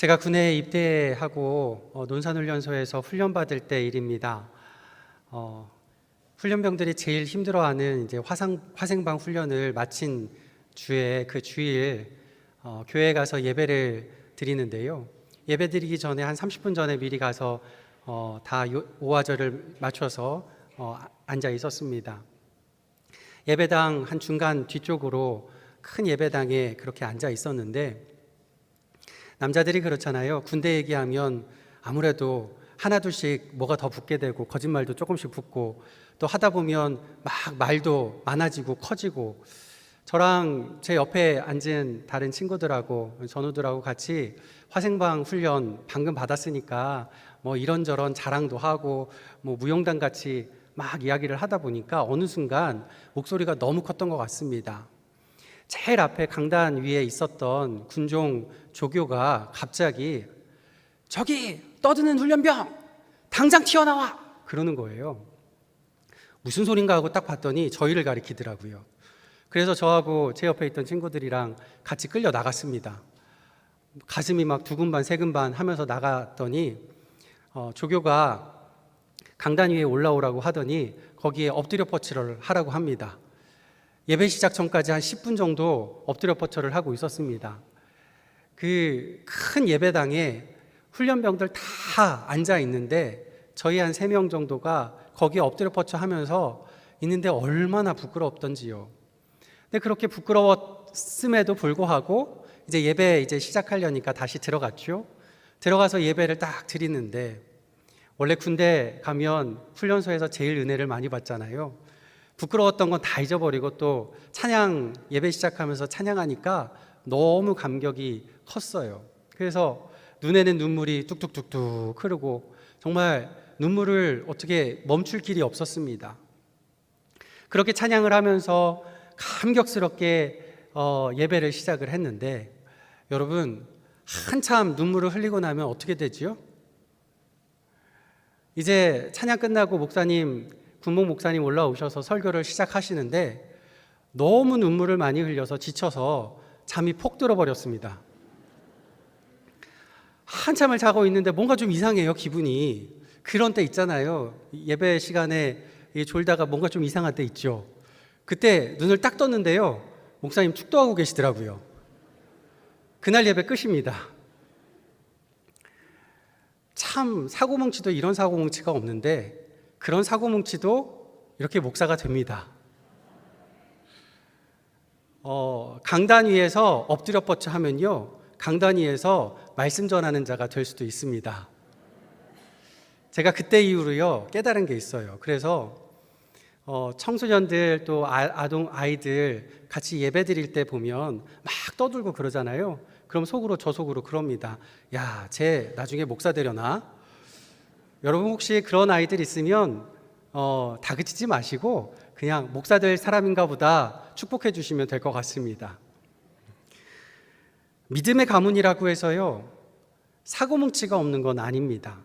제가 군에 입대하고 논산훈련소에서 훈련받을 때 일입니다. 훈련병들이 제일 힘들어하는 이제 화생방 훈련을 마친 주에 그 주일 교회에 가서 예배를 드리는데요. 예배 드리기 전에 한 30분 전에 미리 가서 다 오화절을 맞춰서 앉아 있었습니다. 예배당 한 중간 뒤쪽으로 큰 예배당에 그렇게 앉아 있었는데, 남자들이 그렇잖아요. 군대 얘기하면 아무래도 하나둘씩 뭐가 더 붙게 되고 거짓말도 조금씩 붙고, 또 하다 보면 막 말도 많아지고 커지고, 저랑 제 옆에 앉은 다른 친구들하고 전우들하고 같이 화생방 훈련 방금 받았으니까 뭐 이런저런 자랑도 하고 뭐 무용단 같이 막 이야기를 하다 보니까 어느 순간 목소리가 너무 컸던 것 같습니다. 제일 앞에 강단 위에 있었던 군종 조교가 갑자기 "저기 떠드는 훈련병 당장 튀어나와!" 그러는 거예요. 무슨 소린가 하고 딱 봤더니 저희를 가리키더라고요. 그래서 저하고 제 옆에 있던 친구들이랑 같이 끌려 나갔습니다. 가슴이 막 두근반 세근반 하면서 나갔더니 조교가 강단 위에 올라오라고 하더니 거기에 엎드려 뻗치를 하라고 합니다. 예배 시작 전까지 한 10분 정도 엎드려 뻗쳐를 하고 있었습니다. 그 큰 예배당에 훈련병들 다 앉아 있는데 저희 한 3명 정도가 거기에 엎드려 뻗쳐 하면서 있는데 얼마나 부끄럽던지요. 근데 그렇게 부끄러웠음에도 불구하고 이제 예배 시작하려니까 다시 들어갔죠. 들어가서 예배를 딱 드리는데, 원래 군대 가면 훈련소에서 제일 은혜를 많이 받잖아요. 부끄러웠던 건 다 잊어버리고 또 찬양 예배 시작하면서 찬양하니까 너무 감격이 컸어요. 그래서 눈에는 눈물이 뚝뚝뚝뚝 흐르고 정말 눈물을 어떻게 멈출 길이 없었습니다. 그렇게 찬양을 하면서 감격스럽게 예배를 시작을 했는데, 여러분, 한참 눈물을 흘리고 나면 어떻게 되지요? 이제 찬양 끝나고 군목 목사님 올라오셔서 설교를 시작하시는데 너무 눈물을 많이 흘려서 지쳐서 잠이 폭 들어버렸습니다. 한참을 자고 있는데 뭔가 좀 이상해요, 기분이. 그런 때 있잖아요. 예배 시간에 졸다가 뭔가 좀 이상할 때 있죠. 그때 눈을 딱 떴는데요, 목사님 축도하고 계시더라고요. 그날 예배 끝입니다. 참 사고뭉치도 이런 사고뭉치가 없는데 그런 사고뭉치도 이렇게 목사가 됩니다. 강단 위에서 엎드려 뻗쳐 하면요, 강단 위에서 말씀 전하는 자가 될 수도 있습니다. 제가 그때 이후로요 깨달은 게 있어요. 그래서 청소년들 또 아이들 같이 예배 드릴 때 보면 막 떠들고 그러잖아요. 그럼 저 속으로 그럽니다. 야, 쟤 나중에 목사 되려나? 여러분 혹시 그런 아이들 있으면 다그치지 마시고 그냥 목사 될 사람인가 보다 축복해 주시면 될 것 같습니다. 믿음의 가문이라고 해서요 사고뭉치가 없는 건 아닙니다.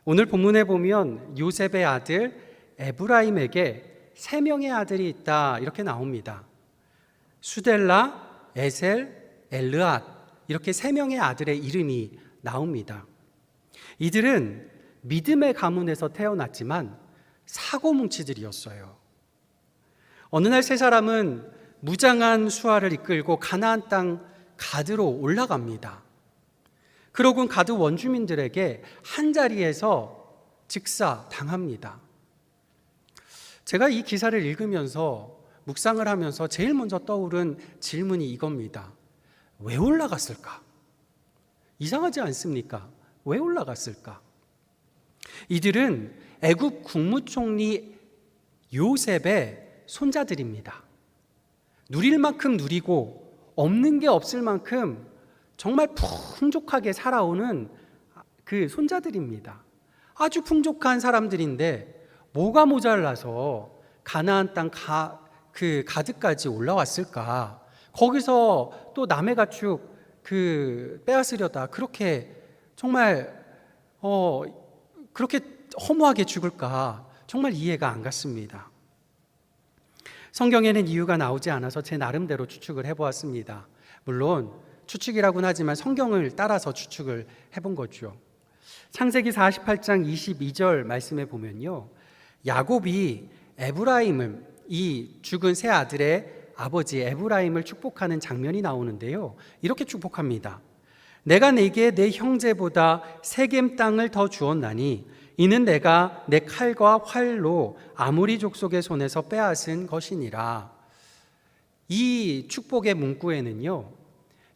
오늘 본문에 보면 요셉의 아들 에브라임에게 3명의 아들이 있다 이렇게 나옵니다. 수델라, 에셀, 엘르앗, 이렇게 3명의 아들의 이름이 나옵니다. 이들은 믿음의 가문에서 태어났지만 사고뭉치들이었어요. 어느 날 3사람은 무장한 수하를 이끌고 가나안 땅 가드로 올라갑니다. 그러곤 가드 원주민들에게 한자리에서 직사당합니다. 제가 이 기사를 읽으면서 묵상을 하면서 제일 먼저 떠오른 질문이 이겁니다. 왜 올라갔을까? 이상하지 않습니까? 왜 올라갔을까? 이들은 애굽 국무총리 요셉의 손자들입니다. 누릴 만큼 누리고 없는 게 없을 만큼 정말 풍족하게 살아오는 그 손자들입니다. 아주 풍족한 사람들인데 뭐가 모자라서 가나안 땅 가드까지 올라왔을까? 거기서 또 남의 가축 빼앗으려다 그렇게 정말 그렇게 허무하게 죽을까? 정말 이해가 안 갔습니다. 성경에는 이유가 나오지 않아서 제 나름대로 추측을 해보았습니다. 물론 추측이라고는 하지만 성경을 따라서 추측을 해본 거죠. 창세기 48장 22절 말씀에 보면요, 야곱이 에브라임을, 이 죽은 세 아들의 아버지 에브라임을 축복하는 장면이 나오는데요, 이렇게 축복합니다. 내가 네게 내 형제보다 세겜 땅을 더 주었나니 이는 내가 내 칼과 활로 아모리 족속의 손에서 빼앗은 것이니라. 이 축복의 문구에는요,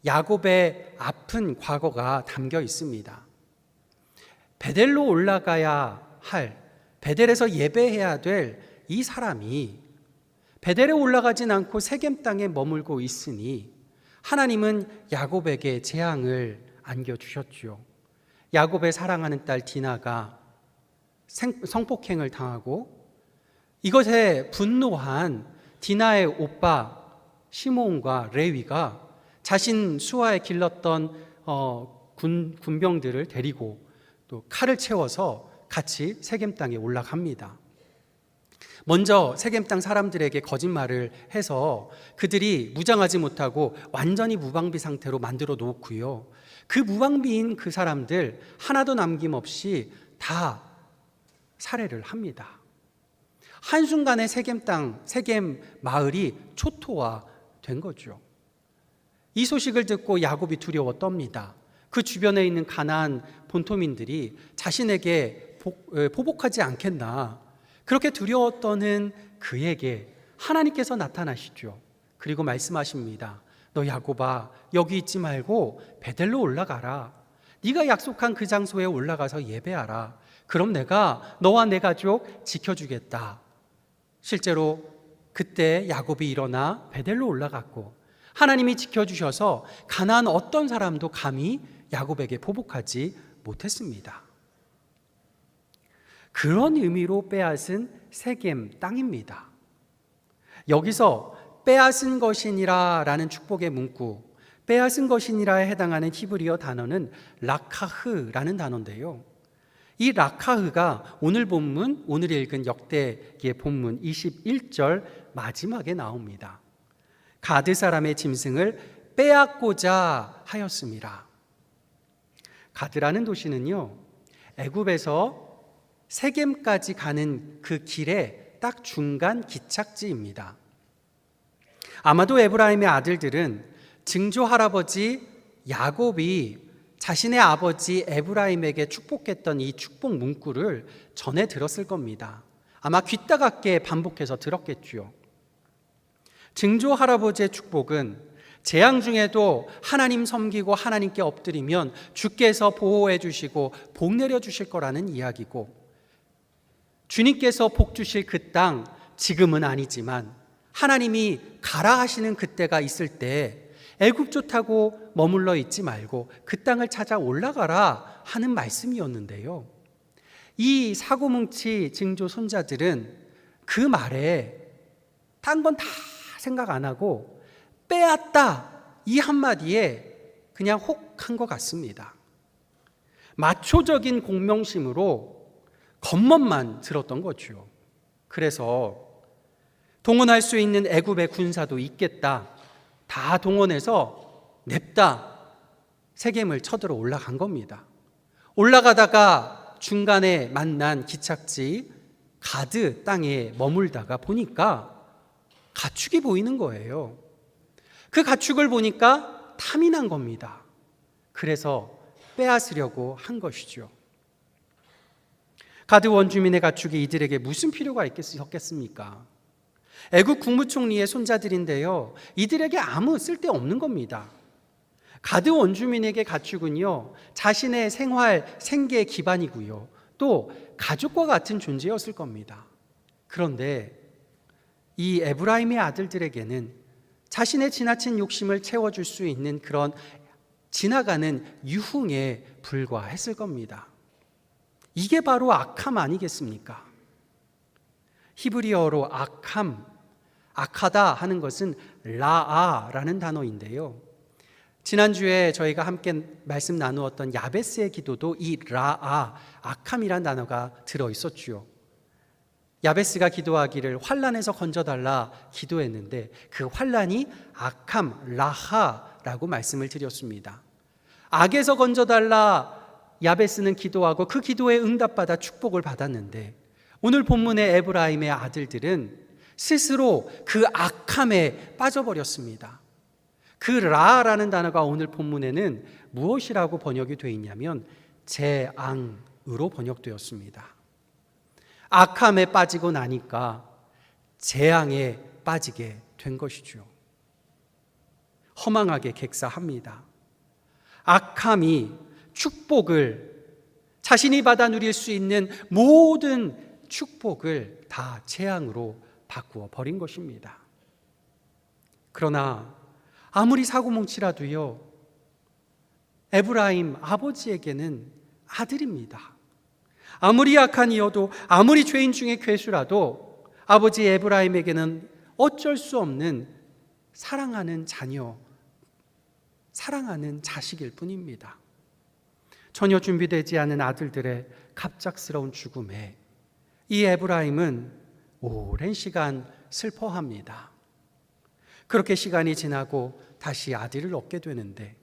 야곱의 아픈 과거가 담겨 있습니다. 베델로 올라가야 할, 베델에서 예배해야 될 이 사람이 베델에 올라가진 않고 세겜 땅에 머물고 있으니 하나님은 야곱에게 재앙을 안겨주셨죠. 야곱의 사랑하는 딸 디나가 성폭행을 당하고, 이것에 분노한 디나의 오빠 시므온과 레위가 자신 수하에 길렀던 군병들을 데리고 또 칼을 채워서 같이 세겜 땅에 올라갑니다. 먼저 세겜 땅 사람들에게 거짓말을 해서 그들이 무장하지 못하고 완전히 무방비 상태로 만들어 놓고요, 그 무방비인 그 사람들 하나도 남김없이 다 살해를 합니다. 한순간에 세겜 땅, 세겜 마을이 초토화된 거죠. 이 소식을 듣고 야곱이 두려워 떱니다. 그 주변에 있는 가나안 본토민들이 자신에게 보복하지 않겠나, 그렇게 두려워 떠는 그에게 하나님께서 나타나시죠. 그리고 말씀하십니다. 너 야곱아, 여기 있지 말고 베델로 올라가라. 네가 약속한 그 장소에 올라가서 예배하라. 그럼 내가 너와 내 가족 지켜주겠다. 실제로 그때 야곱이 일어나 베델로 올라갔고 하나님이 지켜주셔서 가나안 어떤 사람도 감히 야곱에게 보복하지 못했습니다. 그런 의미로 빼앗은 세겜 땅입니다. 여기서 빼앗은 것이니라 라는 축복의 문구, 빼앗은 것이니라에 해당하는 히브리어 단어는 라카흐라는 단어인데요, 이 라카흐가 오늘 본문, 오늘 읽은 역대기의 본문 21절 마지막에 나옵니다. 가드 사람의 짐승을 빼앗고자 하였습니다. 가드라는 도시는요, 애굽에서 세겜까지 가는 그 길의 딱 중간 기착지입니다. 아마도 에브라임의 아들들은 증조 할아버지 야곱이 자신의 아버지 에브라임에게 축복했던 이 축복 문구를 전해 들었을 겁니다. 아마 귀따갑게 반복해서 들었겠죠. 증조 할아버지의 축복은 재앙 중에도 하나님 섬기고 하나님께 엎드리면 주께서 보호해 주시고 복 내려 주실 거라는 이야기고, 주님께서 복 주실 그 땅, 지금은 아니지만 하나님이 가라 하시는 그때가 있을 때 애굽 좋다고 머물러 있지 말고 그 땅을 찾아 올라가라 하는 말씀이었는데요, 이 사고뭉치 증조 손자들은 그 말에 딴 건 다 생각 안 하고 빼앗다 이 한마디에 그냥 혹한 것 같습니다. 마초적인 공명심으로 겉멋만 들었던 거죠. 그래서 동원할 수 있는 애굽의 군사도 있겠다, 다 동원해서 냅다 세겜을 쳐들어 올라간 겁니다. 올라가다가 중간에 만난 기착지 가드 땅에 머물다가 보니까 가축이 보이는 거예요. 그 가축을 보니까 탐이 난 겁니다. 그래서 빼앗으려고 한 것이죠. 가드 원주민의 가축이 이들에게 무슨 필요가 있겠습니까? 애굽 국무총리의 손자들인데요, 이들에게 아무 쓸데없는 겁니다. 가드 원주민에게 가축은요, 자신의 생활, 생계 기반이고요, 또 가족과 같은 존재였을 겁니다. 그런데 이 에브라임의 아들들에게는 자신의 지나친 욕심을 채워줄 수 있는 그런 지나가는 유흥에 불과했을 겁니다. 이게 바로 악함 아니겠습니까? 히브리어로 악함, 악하다 하는 것은 라아라는 단어인데요, 지난주에 저희가 함께 말씀 나누었던 야베스의 기도도 이 라아, 악함이란 단어가 들어있었죠. 야베스가 기도하기를 환난에서 건져달라 기도했는데 그 환난이 악함, 라하, 라고 말씀을 드렸습니다. 악에서 건져달라 야베스는 기도하고 그 기도에 응답받아 축복을 받았는데, 오늘 본문의 에브라임의 아들들은 스스로 그 악함에 빠져버렸습니다. 그 라라는 단어가 오늘 본문에는 무엇이라고 번역이 되어 있냐면 재앙으로 번역되었습니다. 악함에 빠지고 나니까 재앙에 빠지게 된 것이죠. 허망하게 객사합니다. 악함이 축복을, 자신이 받아 누릴 수 있는 모든 축복을 다 재앙으로 바꾸어 버린 것입니다. 그러나 아무리 사고뭉치라도요, 에브라임 아버지에게는 아들입니다. 아무리 악한 이여도, 아무리 죄인 중에 괴수라도 아버지 에브라임에게는 어쩔 수 없는 사랑하는 자녀, 사랑하는 자식일 뿐입니다. 전혀 준비되지 않은 아들들의 갑작스러운 죽음에 이 에브라임은 오랜 시간 슬퍼합니다. 그렇게 시간이 지나고 다시 아들을 얻게 되는데,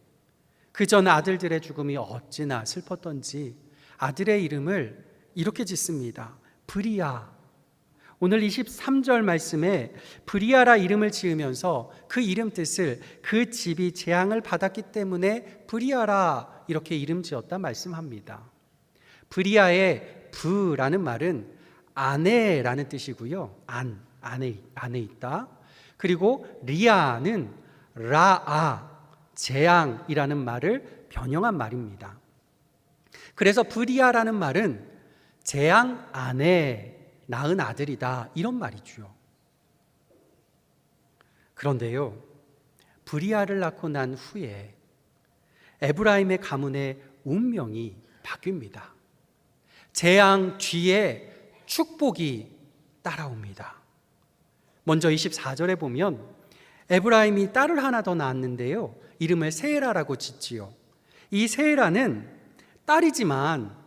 그 전 아들들의 죽음이 어찌나 슬펐던지 아들의 이름을 이렇게 짓습니다. 브리아. 오늘 23절 말씀에 브리아라 이름을 지으면서 그 이름 뜻을 그 집이 재앙을 받았기 때문에 브리아라 이렇게 이름 지었다 말씀합니다. 브리아의 브라는 말은 아내라는 뜻이고요. 안에 있다. 그리고 리아는 라아, 재앙이라는 말을 변형한 말입니다. 그래서 브리아라는 말은 재앙 안에 낳은 아들이다, 이런 말이죠. 그런데요, 브리아를 낳고 난 후에 에브라임의 가문의 운명이 바뀝니다. 재앙 뒤에 축복이 따라옵니다. 먼저 24절에 보면 에브라임이 딸을 하나 더 낳았는데요, 이름을 세라라고 짓지요. 이 세라는 딸이지만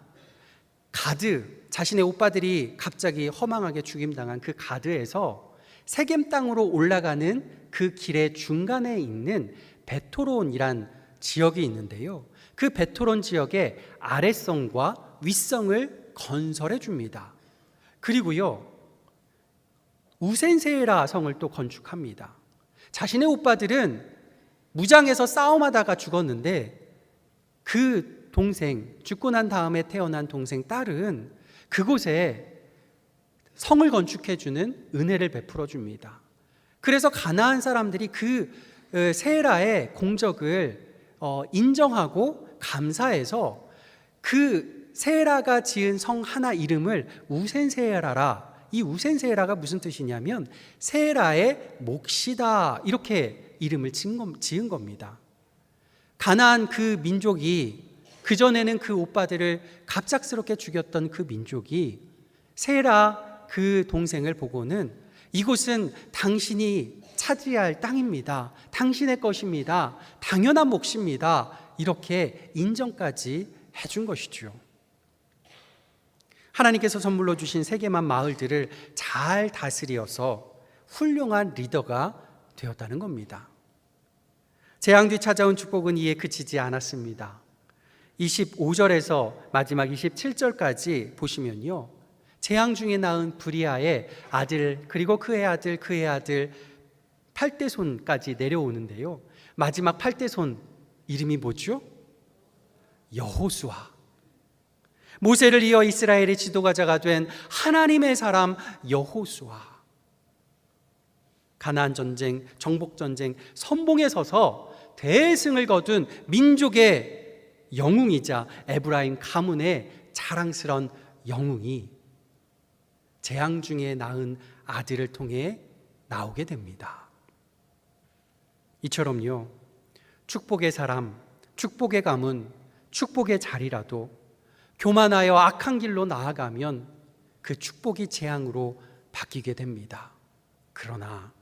가드, 자신의 오빠들이 갑자기 허망하게 죽임당한 그 가드에서 세겜 땅으로 올라가는 그 길의 중간에 있는 베토론이란 지역이 있는데요, 그 베토론 지역의 아래성과 윗성을 건설해 줍니다. 그리고요, 우센세라 성을 또 건축합니다. 자신의 오빠들은 무장해서 싸움하다가 죽었는데, 그 동생, 죽고 난 다음에 태어난 동생 딸은 그곳에 성을 건축해 주는 은혜를 베풀어 줍니다. 그래서 가나안 사람들이 그 세라의 공적을 인정하고 감사해서 그 세라가 지은 성 하나 이름을 우센세라라, 이 우센세라가 무슨 뜻이냐면 세라의 몫이다, 이렇게 이름을 지은 겁니다. 가나안 그 민족이, 그전에는 그 오빠들을 갑작스럽게 죽였던 그 민족이 세라 그 동생을 보고는 이곳은 당신이 차지할 땅입니다, 당신의 것입니다, 당연한 몫입니다, 이렇게 인정까지 해준 것이죠. 하나님께서 선물로 주신 세계만 마을들을 잘 다스려서 훌륭한 리더가 되었다는 겁니다. 재앙 뒤 찾아온 축복은 이에 그치지 않았습니다. 25절에서 마지막 27절까지 보시면요, 재앙 중에 낳은 브리아의 아들, 그리고 그의 아들, 그의 아들 8대손까지 내려오는데요, 마지막 8대손 이름이 뭐죠? 여호수아. 모세를 이어 이스라엘의 지도자가 된 하나님의 사람 여호수아. 가나안 전쟁, 정복 전쟁 선봉에 서서 대승을 거둔 민족의 영웅이자 에브라임 가문의 자랑스러운 영웅이 재앙 중에 낳은 아들을 통해 나오게 됩니다. 이처럼요, 축복의 사람, 축복의 가문, 축복의 자리라도 교만하여 악한 길로 나아가면 그 축복이 재앙으로 바뀌게 됩니다. 그러나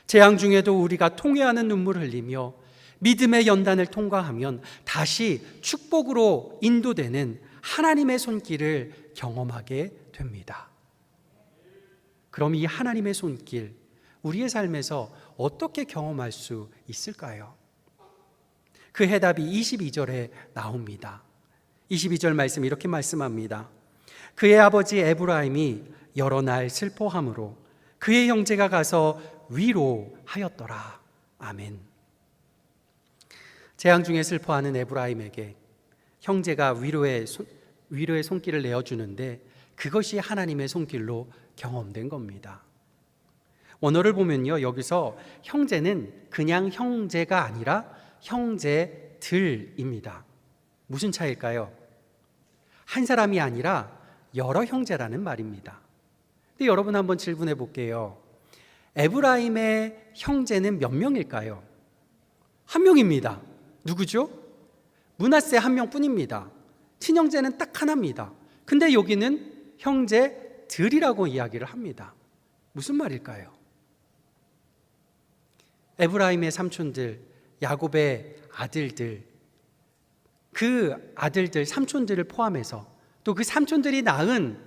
재앙 중에도 우리가 통회하는 눈물을 흘리며 믿음의 연단을 통과하면 다시 축복으로 인도되는 하나님의 손길을 경험하게 됩니다. 그럼 이 하나님의 손길, 우리의 삶에서 어떻게 경험할 수 있을까요? 그 해답이 22절에 나옵니다. 22절 말씀 이렇게 말씀합니다. 그의 아버지 에브라임이 여러 날 슬퍼함으로 그의 형제가 가서 위로하였더라. 아멘. 재앙 중에 슬퍼하는 에브라임에게 형제가 위로의 손길을 내어주는데 그것이 하나님의 손길로 경험된 겁니다. 원어를 보면요, 여기서 형제는 그냥 형제가 아니라 형제들입니다. 무슨 차이일까요? 한 사람이 아니라 여러 형제라는 말입니다. 근데 여러분 한번 질문해 볼게요. 에브라임의 형제는 몇 명일까요? 한 명입니다. 누구죠? 므낫세 한 명뿐입니다. 친형제는 딱 하나입니다. 근데 여기는 형제들이라고 이야기를 합니다. 무슨 말일까요? 에브라임의 삼촌들, 야곱의 아들들, 그 아들들, 삼촌들을 포함해서 또 그 삼촌들이 낳은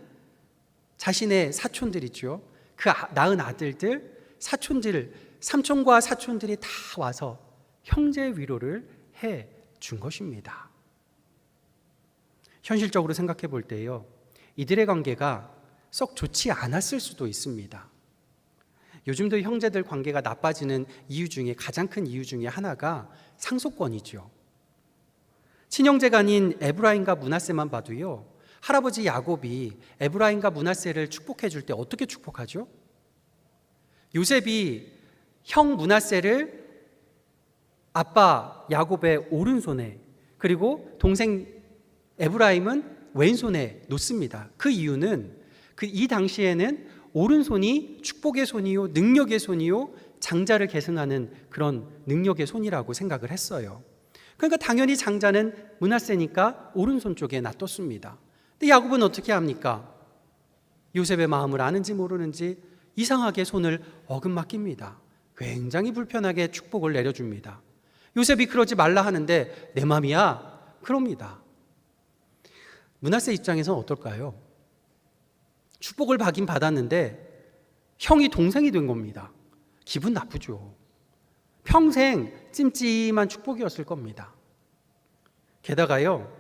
자신의 사촌들이죠. 그 낳은 아들들, 사촌들, 삼촌과 사촌들이 다 와서 형제 위로를 해 준 것입니다. 현실적으로 생각해 볼 때요, 이들의 관계가 썩 좋지 않았을 수도 있습니다. 요즘도 형제들 관계가 나빠지는 이유 중에 가장 큰 이유 중에 하나가 상속권이죠. 친형제가 아닌 에브라임과 므낫세만 봐도요, 할아버지 야곱이 에브라임과 므낫세를 축복해 줄 때 어떻게 축복하죠? 요셉이 형 므낫세를 아빠 야곱의 오른손에, 그리고 동생 에브라임은 왼손에 놓습니다. 그 이유는 이 당시에는 오른손이 축복의 손이요, 능력의 손이요, 장자를 계승하는 그런 능력의 손이라고 생각을 했어요. 그러니까 당연히 장자는 므낫세니까 오른손 쪽에 놔뒀습니다. 근데 야곱은 어떻게 합니까? 요셉의 마음을 아는지 모르는지 이상하게 손을 어긋맡깁니다. 굉장히 불편하게 축복을 내려줍니다. 요셉이 그러지 말라 하는데 내 맘이야 그럽니다. 므낫세 입장에서는 어떨까요? 축복을 받긴 받았는데 형이 동생이 된 겁니다. 기분 나쁘죠. 평생 찜찜한 축복이었을 겁니다. 게다가요,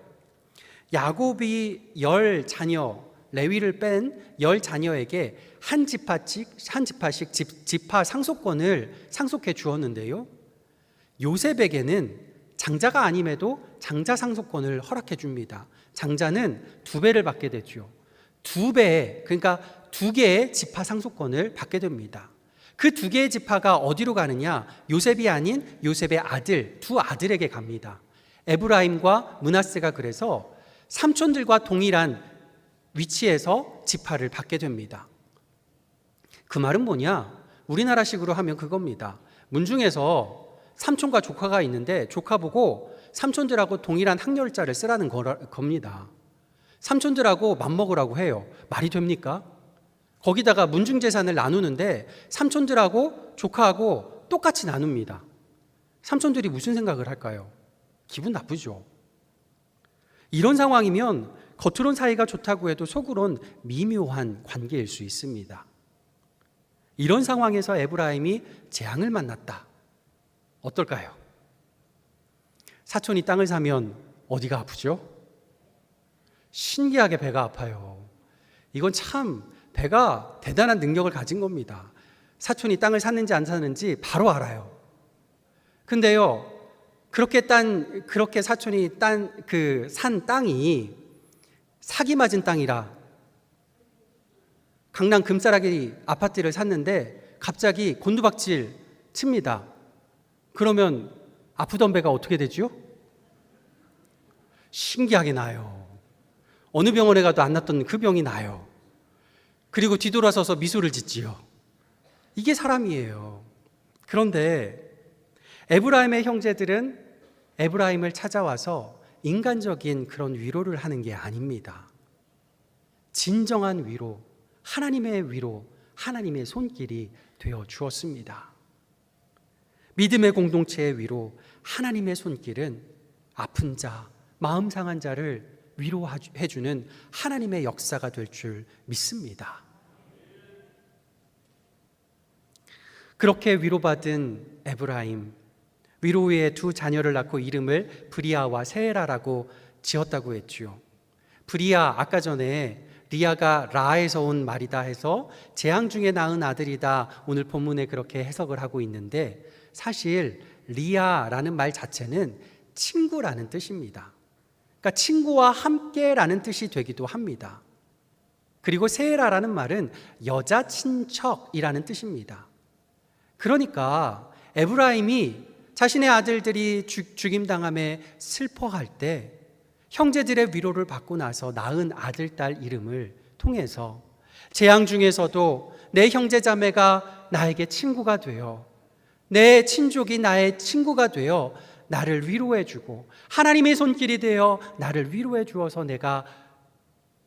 야곱이 10자녀, 레위를 뺀 10자녀에게 한 지파씩 지파 상속권을 상속해 주었는데요, 요셉에게는 장자가 아님에도 장자 상속권을 허락해 줍니다. 장자는 2배를 받게 되죠. 2배, 그러니까 2개의 지파 상속권을 받게 됩니다. 그 2개의 지파가 어디로 가느냐? 요셉이 아닌 요셉의 아들, 2 아들에게 갑니다. 에브라임과 므낫세가 그래서 삼촌들과 동일한 위치에서 지파를 받게 됩니다. 그 말은 뭐냐? 우리나라식으로 하면 그겁니다. 문중에서 삼촌과 조카가 있는데 조카 보고 삼촌들하고 동일한 학렬자를 쓰라는 겁니다. 삼촌들하고 맘먹으라고 해요. 말이 됩니까? 거기다가 문중재산을 나누는데 삼촌들하고 조카하고 똑같이 나눕니다. 삼촌들이 무슨 생각을 할까요? 기분 나쁘죠. 이런 상황이면 겉으론 사이가 좋다고 해도 속으론 미묘한 관계일 수 있습니다. 이런 상황에서 에브라임이 재앙을 만났다. 어떨까요? 사촌이 땅을 사면 어디가 아프죠? 신기하게 배가 아파요. 이건 참 배가 대단한 능력을 가진 겁니다. 사촌이 땅을 샀는지 안 샀는지 바로 알아요. 근데요, 그렇게 사촌이 산 땅이 사기 맞은 땅이라 강남 금싸라기 아파트를 샀는데 갑자기 곤두박질 칩니다. 그러면 아프던 배가 어떻게 되죠? 신기하게 나요. 어느 병원에 가도 안 났던 그 병이 나요. 그리고 뒤돌아서서 미소를 짓지요. 이게 사람이에요. 그런데 에브라임의 형제들은 에브라임을 찾아와서 인간적인 그런 위로를 하는 게 아닙니다. 진정한 위로, 하나님의 위로, 하나님의 손길이 되어 주었습니다. 믿음의 공동체의 위로, 하나님의 손길은 아픈 자, 마음 상한 자를 위로해주는 하나님의 역사가 될 줄 믿습니다. 그렇게 위로받은 에브라임, 위로의 두 자녀를 낳고 이름을 브리아와 세라라고 지었다고 했지요. 브리아, 아까 전에 리아가 라에서 온 말이다 해서 재앙 중에 낳은 아들이다, 오늘 본문에 그렇게 해석을 하고 있는데, 사실 리아라는 말 자체는 친구라는 뜻입니다. 그러니까 친구와 함께라는 뜻이 되기도 합니다. 그리고 세라라는 말은 여자 친척이라는 뜻입니다. 그러니까 에브라임이 자신의 아들들이 죽임당함에 슬퍼할 때 형제들의 위로를 받고 나서 낳은 아들, 딸 이름을 통해서 재앙 중에서도 내 형제자매가 나에게 친구가 되어, 내 친족이 나의 친구가 되어 나를 위로해주고 하나님의 손길이 되어 나를 위로해 주어서 내가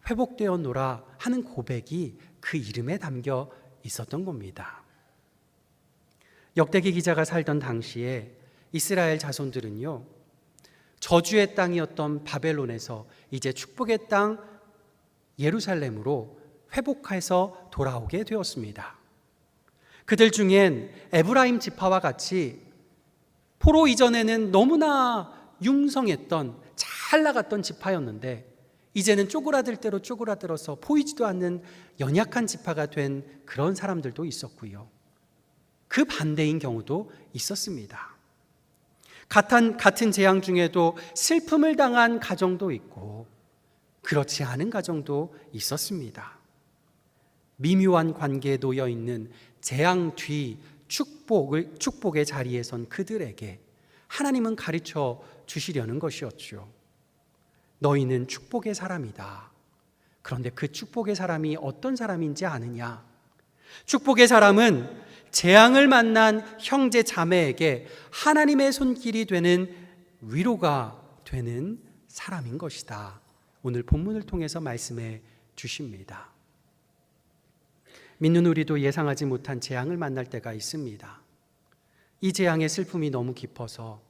회복되었노라 하는 고백이 그 이름에 담겨 있었던 겁니다. 역대기 기자가 살던 당시에 이스라엘 자손들은요, 저주의 땅이었던 바벨론에서 이제 축복의 땅 예루살렘으로 회복해서 돌아오게 되었습니다. 그들 중엔 에브라임 지파와 같이 포로 이전에는 너무나 융성했던 잘 나갔던 지파였는데 이제는 쪼그라들 대로 쪼그라들어서 보이지도 않는 연약한 지파가 된 그런 사람들도 있었고요. 그 반대인 경우도 있었습니다. 같은 재앙 중에도 슬픔을 당한 가정도 있고 그렇지 않은 가정도 있었습니다. 미묘한 관계에 놓여 있는 재앙 뒤 축복의 자리에 선 그들에게 하나님은 가르쳐 주시려는 것이었죠. 너희는 축복의 사람이다. 그런데 그 축복의 사람이 어떤 사람인지 아느냐? 축복의 사람은 재앙을 만난 형제 자매에게 하나님의 손길이 되는 위로가 되는 사람인 것이다. 오늘 본문을 통해서 말씀해 주십니다. 믿는 우리도 예상하지 못한 재앙을 만날 때가 있습니다. 이 재앙의 슬픔이 너무 깊어서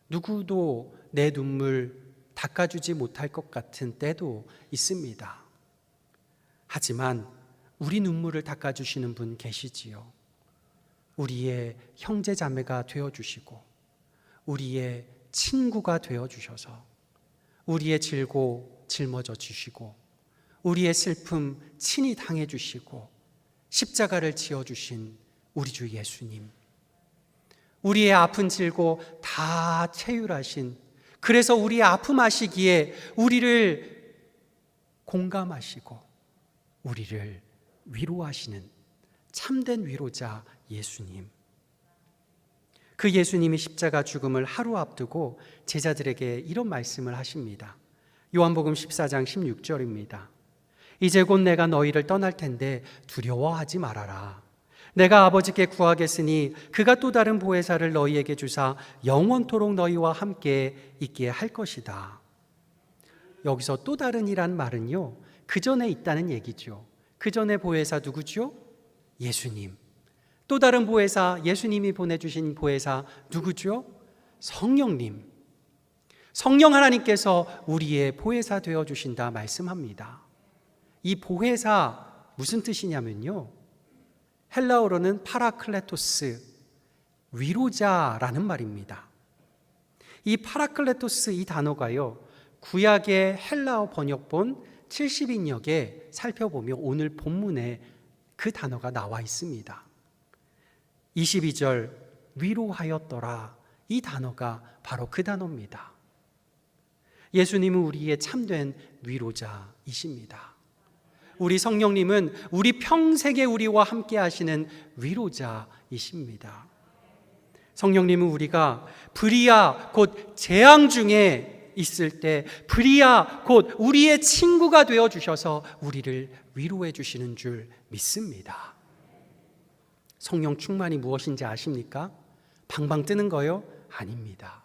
누구도 내 눈물 닦아주지 못할 것 같은 때도 있습니다. 하지만 우리 눈물을 닦아주시는 분 계시지요. 우리의 형제 자매가 되어주시고 우리의 친구가 되어주셔서 우리의 질고 짊어져 주시고 우리의 슬픔 친히 당해주시고 십자가를 지어주신 우리 주 예수님, 우리의 아픈 질고 다 체휼하신, 그래서 우리의 아픔 아시기에 우리를 공감하시고 우리를 위로하시는 참된 위로자 예수님, 그 예수님이 십자가 죽음을 하루 앞두고 제자들에게 이런 말씀을 하십니다. 요한복음 14장 16절입니다. 이제 곧 내가 너희를 떠날 텐데 두려워하지 말아라. 내가 아버지께 구하겠으니 그가 또 다른 보혜사를 너희에게 주사 영원토록 너희와 함께 있게 할 것이다. 여기서 또 다른이란 말은요, 그 전에 있다는 얘기죠. 그 전에 보혜사 누구죠? 예수님. 또 다른 보혜사, 예수님이 보내주신 보혜사 누구죠? 성령님. 성령 하나님께서 우리의 보혜사 되어주신다 말씀합니다. 이 보혜사 무슨 뜻이냐면요, 헬라어로는 파라클레토스, 위로자라는 말입니다. 이 파라클레토스 이 단어가요, 구약의 헬라어 번역본 70인역에 살펴보면 오늘 본문에 그 단어가 나와 있습니다. 22절 위로하였더라, 이 단어가 바로 그 단어입니다. 예수님은 우리의 참된 위로자이십니다. 우리 성령님은 우리 평생에 우리와 함께 하시는 위로자이십니다. 성령님은 우리가 불의야 곧 재앙 중에 있을 때 불의야 곧 우리의 친구가 되어 주셔서 우리를 위로해 주시는 줄 믿습니다. 성령 충만이 무엇인지 아십니까? 방방 뜨는 거요? 아닙니다.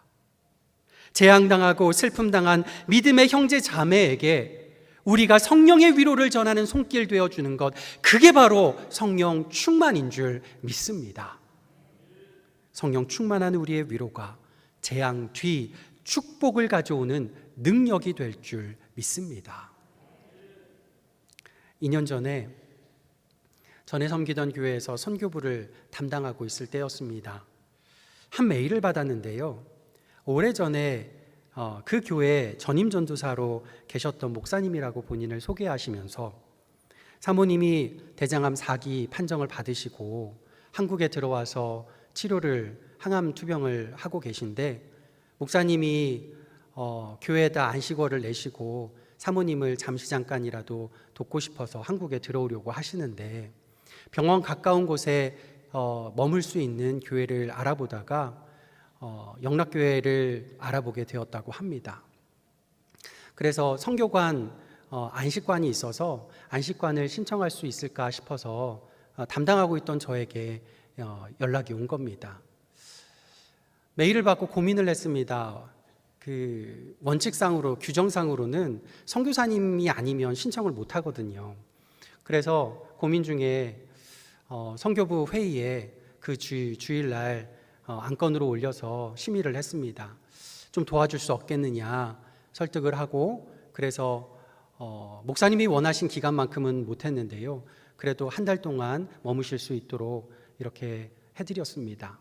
재앙당하고 슬픔당한 믿음의 형제 자매에게 우리가 성령의 위로를 전하는 손길 되어주는 것, 그게 바로 성령 충만인 줄 믿습니다. 성령 충만한 우리의 위로가 재앙 뒤 축복을 가져오는 능력이 될 줄 믿습니다. 2년 전에 섬기던 교회에서 선교부를 담당하고 있을 때였습니다. 한 메일을 받았는데요. 오래전에 그 교회 전임 전도사로 계셨던 목사님이라고 본인을 소개하시면서 사모님이 대장암 4기 판정을 받으시고 한국에 들어와서 치료를 항암 투병을 하고 계신데 목사님이 교회에다 안식월을 내시고 사모님을 잠시 잠깐이라도 돕고 싶어서 한국에 들어오려고 하시는데 병원 가까운 곳에 머물 수 있는 교회를 알아보다가 영락교회를 알아보게 되었다고 합니다. 그래서 성교관 안식관이 있어서 안식관을 신청할 수 있을까 싶어서 담당하고 있던 저에게 연락이 온 겁니다. 메일을 받고 고민을 했습니다. 그 원칙상으로 규정상으로는 선교사님이 아니면 신청을 못 하거든요. 그래서 고민 중에 선교부 회의에 그 주일날 안건으로 올려서 심의를 했습니다. 좀 도와줄 수 없겠느냐 설득을 하고 그래서 목사님이 원하신 기간만큼은 못했는데요. 그래도 한 달 동안 머무실 수 있도록 이렇게 해드렸습니다.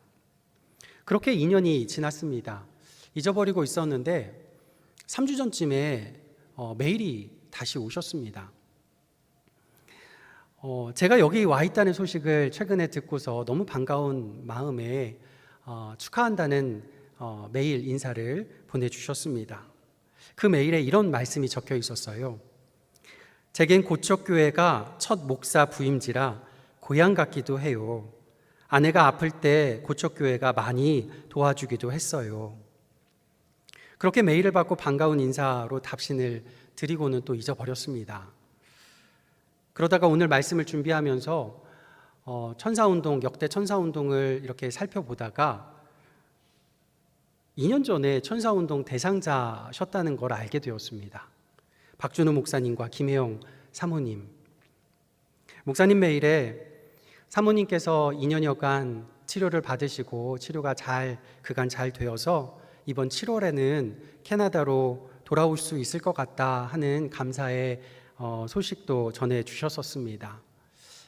그렇게 2년이 지났습니다. 잊어버리고 있었는데 3주 전쯤에 메일이 다시 오셨습니다. 제가 여기 와 있다는 소식을 최근에 듣고서 너무 반가운 마음에 축하한다는 메일 인사를 보내주셨습니다. 그 메일에 이런 말씀이 적혀 있었어요. 제겐 고척교회가 첫 목사 부임지라 고향 같기도 해요. 아내가 아플 때 고척교회가 많이 도와주기도 했어요. 그렇게 메일을 받고 반가운 인사로 답신을 드리고는 또 잊어버렸습니다. 그러다가 오늘 말씀을 준비하면서 천사운동, 역대 천사운동을 이렇게 살펴보다가 2년 전에 천사운동 대상자셨다는 걸 알게 되었습니다. 박준우 목사님과 김혜영 사모님. 목사님 메일에 사모님께서 2년여간 치료를 받으시고 치료가 그간 잘 되어서 이번 7월에는 캐나다로 돌아올 수 있을 것 같다 하는 감사의 소식도 전해주셨었습니다.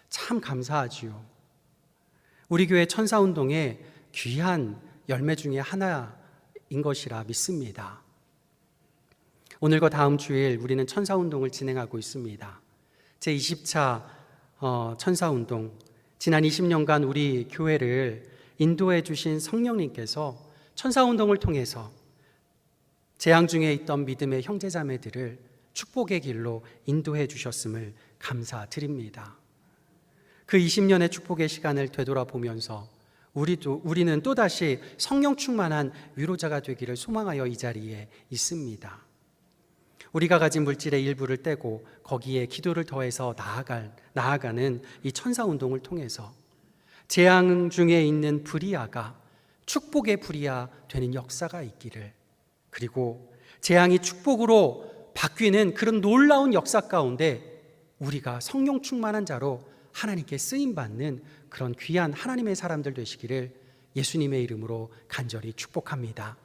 참 감사하지요. 우리 교회 천사운동의 귀한 열매 중에 하나인 것이라 믿습니다. 오늘과 다음 주일 우리는 천사운동을 진행하고 있습니다. 제20차 천사운동, 지난 20년간 우리 교회를 인도해 주신 성령님께서 천사운동을 통해서 재앙 중에 있던 믿음의 형제자매들을 축복의 길로 인도해 주셨음을 감사드립니다. 그 20년의 축복의 시간을 되돌아보면서 우리는 또다시 성령 충만한 위로자가 되기를 소망하여 이 자리에 있습니다. 우리가 가진 물질의 일부를 떼고 거기에 기도를 더해서 나아가는 이 천사운동을 통해서 재앙 중에 있는 브리아가 축복의 브리아 되는 역사가 있기를, 그리고 재앙이 축복으로 바뀌는 그런 놀라운 역사 가운데 우리가 성령 충만한 자로 하나님께 쓰임받는 그런 귀한 하나님의 사람들 되시기를 예수님의 이름으로 간절히 축복합니다.